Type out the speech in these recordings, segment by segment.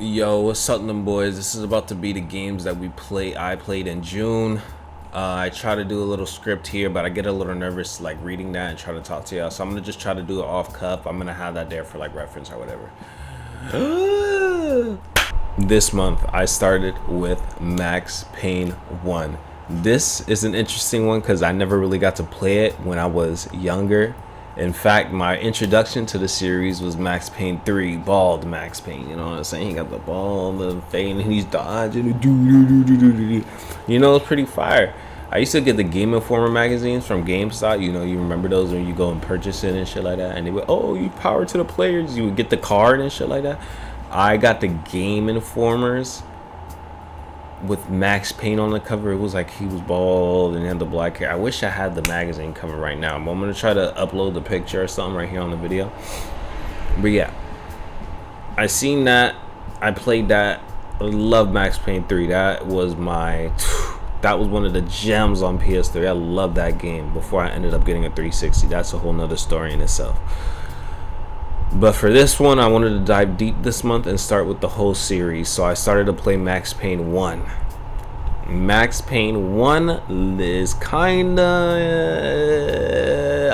Yo, what's up, them boys? This is about to be the games that I played in June. I try to do a little script here, but I get a little nervous like reading that and try to talk to y'all. So I'm gonna just try to do it off cuff. I'm gonna have that there for like reference or whatever. This month I started with Max Payne 1. This is an interesting one because I never really got to play it when I was younger. In fact, my introduction to the series was Max Payne 3, bald Max Payne. You know what I'm saying? He got the ball, the fade, and he's dodging. You know, it's pretty fire. I used to get the Game Informer magazines from GameStop. You know, you remember those when you go and purchase it and shit like that. And they would, oh, you power to the players. You would get the card and shit like that. I got the Game Informers with Max Payne on the cover. It was like he was bald and he had the black hair. I wish I had the magazine cover right now, but I'm gonna try to upload the picture or something right here on the video. But yeah, I seen that. I played that. I love Max Payne 3. That was one of the gems on PS3. I love that game before I ended up getting a 360. That's a whole nother story in itself. But for this one, I wanted to dive deep this month and start with the whole series. So I started to play Max Payne 1. Max Payne 1 is kinda...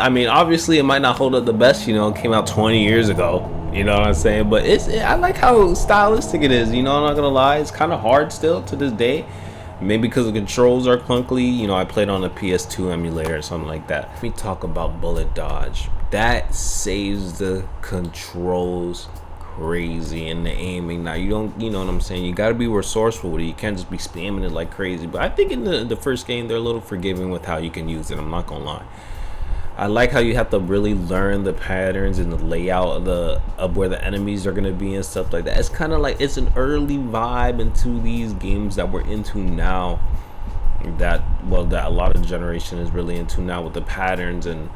I mean, obviously it might not hold up the best, you know, it came out 20 years ago. You know what I'm saying? But I like how stylistic it is, you know, I'm not gonna lie. It's kind of hard still to this day. Maybe because the controls are clunky. You know, I played on a PS2 emulator or something like that. Let me talk about bullet dodge. That saves the controls crazy in the aiming. Now, you know what I'm saying? You got to be resourceful with it. You can't just be spamming it like crazy. But I think in the first game, they're a little forgiving with how you can use it. I'm not going to lie. I like how you have to really learn the patterns and the layout of where the enemies are gonna be and stuff like that. It's kind of like it's an early vibe into these games that we're into now. That a lot of the generation is really into now with the patterns and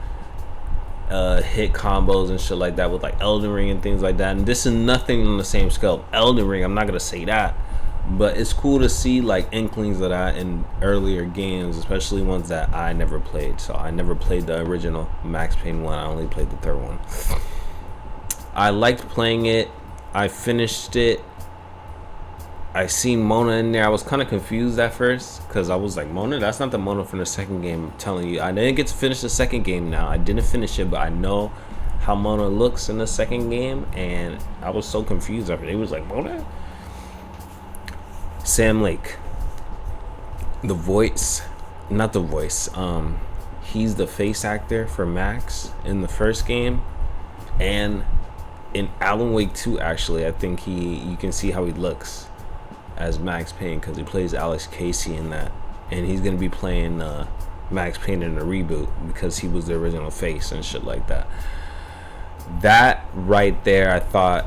hit combos and shit like that with like Elden Ring and things like that. And this is nothing on the same scale. Elden Ring, I'm not gonna say that. But it's cool to see like inklings of that in earlier games, especially ones that I never played. So I never played the original Max Payne 1. I only played the third one. I liked playing it. I finished it. I seen Mona in there. I was kind of confused at first because I was like, Mona? That's not the Mona from the second game. I'm telling you, I didn't get to finish the second game now. I didn't finish it, but I know how Mona looks in the second game. And I was so confused after it. Was like, Mona? Sam Lake, the voice, not the voice, he's the face actor for Max in the first game, and in Alan Wake 2 actually. I think you can see how he looks as Max Payne because he plays Alex Casey in that, and he's gonna be playing Max Payne in the reboot because he was the original face and shit like that. That right there, I thought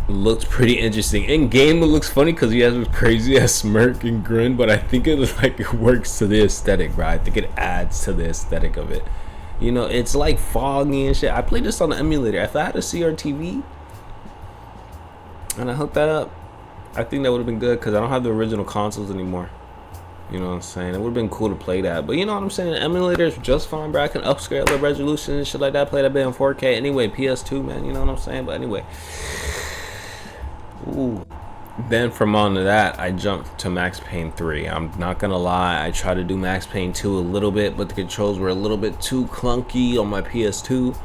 looked pretty interesting. In game it looks funny because he has this crazy ass smirk and grin, but I think it works to the aesthetic, bro. I think it adds to the aesthetic of it. You know, it's like foggy and shit. I played this on the emulator. If I had a CRTV and I hooked that up, I think that would have been good because I don't have the original consoles anymore. You know what I'm saying? It would have been cool to play that. But you know what I'm saying? The emulator is just fine, bro. I can upscale the resolution and shit like that. Play that bit in 4K. Anyway, PS2, man. You know what I'm saying? But anyway. Ooh. Then from on to that, I jumped to Max Payne 3. I'm not gonna lie, I tried to do Max Payne 2 a little bit, but the controls were a little bit too clunky on my PS2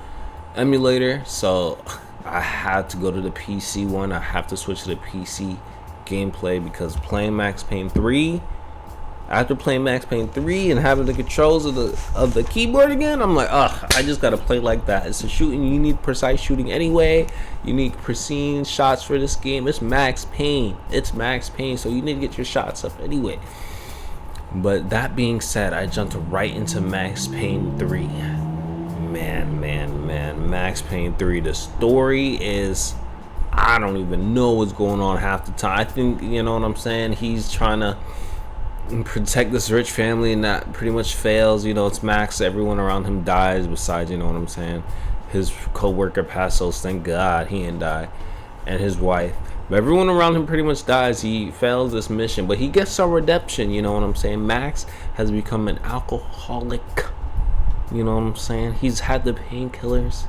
emulator, so I had to go to the PC one. I have to switch to the PC gameplay because playing Max Payne 3, after playing Max Payne 3 and having the controls of the keyboard again, I'm like, ugh, I just gotta play like that. It's a shooting, you need precise shooting anyway. You need pristine shots for this game. It's Max Payne. It's Max Payne, so you need to get your shots up anyway. But that being said, I jumped right into Max Payne 3. Man, Max Payne 3. The story is, I don't even know what's going on half the time. I think, you know what I'm saying? He's trying to protect this rich family and that pretty much fails. You know, it's Max, everyone around him dies besides, you know what I'm saying, his co-worker Passos, thank God he didn't die, and his wife. But everyone around him pretty much dies. He fails this mission, but he gets some redemption, you know what I'm saying. Max has become an alcoholic, you know what I'm saying. He's had the painkillers,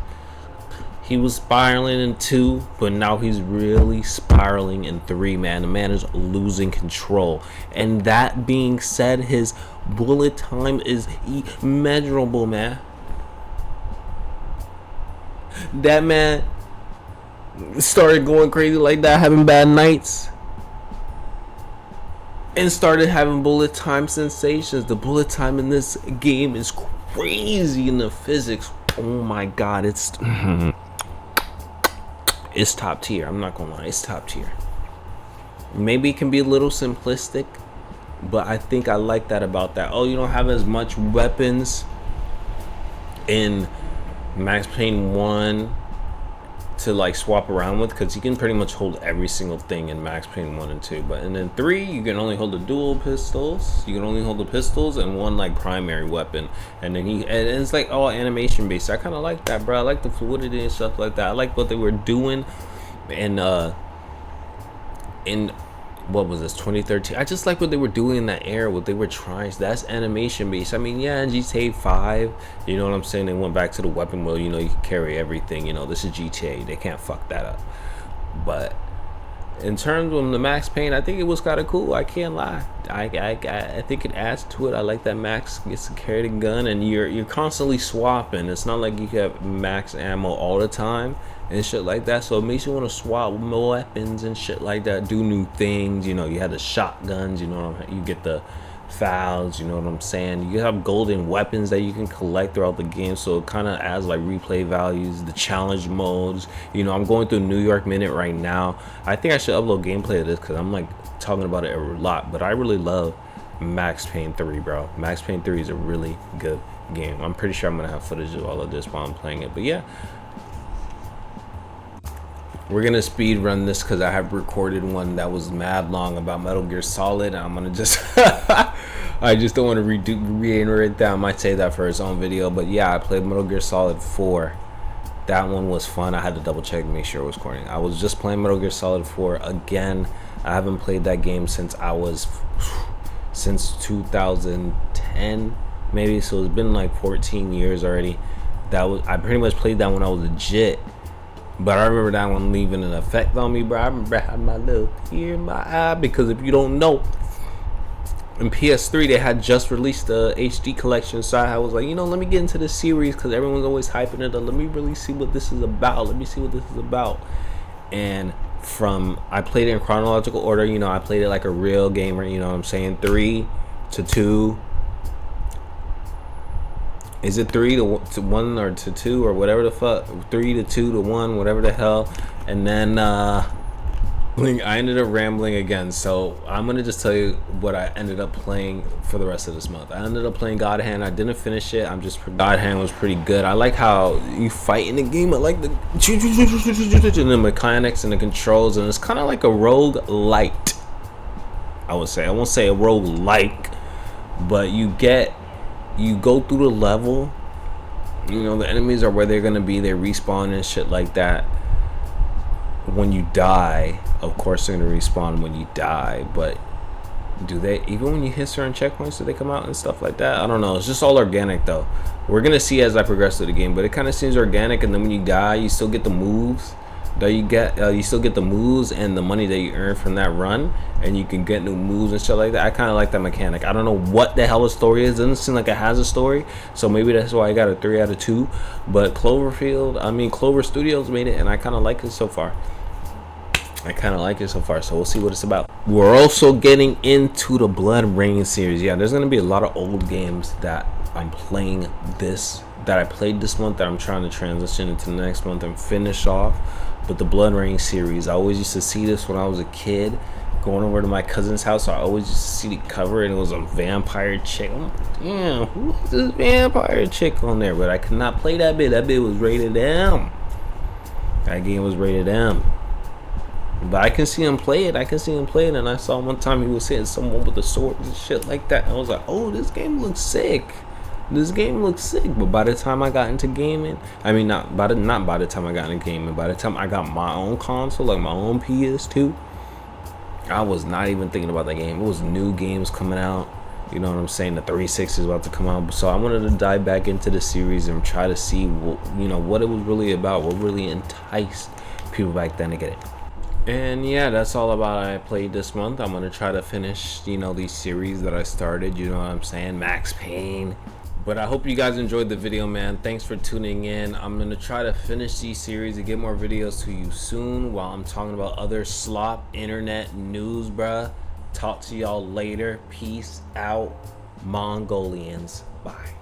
He was spiraling in 2, but now he's really spiraling in 3, man. The man is losing control. And that being said, his bullet time is immeasurable, man. That man started going crazy like that, having bad nights, and started having bullet time sensations. The bullet time in this game is crazy in the physics. Oh my god, it's top tier. I'm not gonna lie, it's top tier. Maybe it can be a little simplistic, but I think I like that about that. Oh, you don't have as much weapons in Max Payne 1 to like swap around with, because you can pretty much hold every single thing in Max Payne 1 and 2, but and then 3 you can only hold the dual pistols. You can only hold the pistols and one like primary weapon, and then and it's like all animation based. I kind of like that, bro. I like the fluidity and stuff like that. I like what they were doing in what was this, 2013. I just like what they were doing in that era, what they were trying. That's animation based. I mean, yeah, in GTA 5, you know what I'm saying, they went back to the weapon wheel. You know, you can carry everything. You know, this is GTA, they can't fuck that up. But in terms of the Max Payne, I think it was kind of cool. I can't lie. I think it adds to it. I like that Max gets to carry the gun, and you're constantly swapping. It's not like you have max ammo all the time and shit like that, so it makes you want to swap more weapons and shit like that, do new things. You know, you had the shotguns, you know, you get the fouls, you know what I'm saying, you have golden weapons that you can collect throughout the game, so it kind of adds like replay values. The challenge modes, you know, I'm going through New York Minute right now. I think I should upload gameplay of this because I'm like talking about it a lot, but I really love Max Payne 3, bro. Max Payne 3 is a really good game. I'm pretty sure I'm gonna have footage of all of this while I'm playing it, but yeah, we're gonna speed run this because I have recorded one that was mad long about Metal Gear Solid, and I'm gonna just I just don't want to reiterate that. I might say that for its own video, but yeah, I played Metal Gear Solid 4. That one was fun. I had to double check and make sure it was recording. I was just playing Metal Gear Solid 4 again. I haven't played that game since 2010 maybe, so it's been like 14 years already. I pretty much played that when I was legit. But I remember that one leaving an effect on me, bro. I remember I had my little tear in my eye, because if you don't know, in PS3 they had just released the HD collection, so I was like, you know, let me get into this series because everyone's always hyping it up. Let me really see what this is about. Let me see what this is about. And I played it in chronological order. You know, I played it like a real gamer. You know what I'm saying? 3 to 2. Is it 3 to 1 or to 2 or whatever the fuck? 3 to 2 to 1, whatever the hell. And then I ended up rambling again. So I'm gonna just tell you what I ended up playing for the rest of this month. I ended up playing God Hand. I didn't finish it. God Hand was pretty good. I like how you fight in the game. I like the and the mechanics and the controls, and it's kind of like a rogue light, I would say. I won't say a rogue like, but you go through the level, you know, the enemies are where they're gonna be, they respawn and shit like that. When you die, of course they're gonna respawn when you die, but do they, even when you hit certain checkpoints, do they come out and stuff like that? I don't know. It's just all organic though. We're gonna see as I progress through the game, but it kind of seems organic. And then when you die, you still get the moves that you get. You still get the moves and the money that you earn from that run, and you can get new moves and shit like that. I kind of like that mechanic. I don't know what the hell the story is. It doesn't seem like it has a story, so maybe that's why I got a 3 out of 2. But Clover Studios made it, and I kind of like it so far. So we'll see what it's about. We're also getting into the Blood Rain series. Yeah, there's gonna be a lot of old games that I'm playing that I played this month that I'm trying to transition into the next month and finish off. But the Blood Rain series, I always used to see this when I was a kid, going over to my cousin's house. So I always used to see the cover, and it was a vampire chick. I'm like, damn, who is this vampire chick on there? But I could not play that bit. That bit was rated M. That game was rated M. But I can see him play it. And I saw one time he was hitting someone with a sword and shit like that. And I was like, oh, this game looks sick. But by the time I got into gaming, I mean, not by the time I got into gaming, by the time I got my own console, like my own PS2, I was not even thinking about that game. It was new games coming out. You know what I'm saying? The 360 is about to come out, so I wanted to dive back into the series and try to see what, what it was really about, what really enticed people back then to get it. And yeah, that's all about I played this month. I'm gonna try to finish, these series that I started. You know what I'm saying? Max Payne. But I hope you guys enjoyed the video, man. Thanks for tuning in. I'm gonna try to finish these series and get more videos to you soon while I'm talking about other slop internet news, bruh. Talk to y'all later. Peace out, Mongolians. Bye.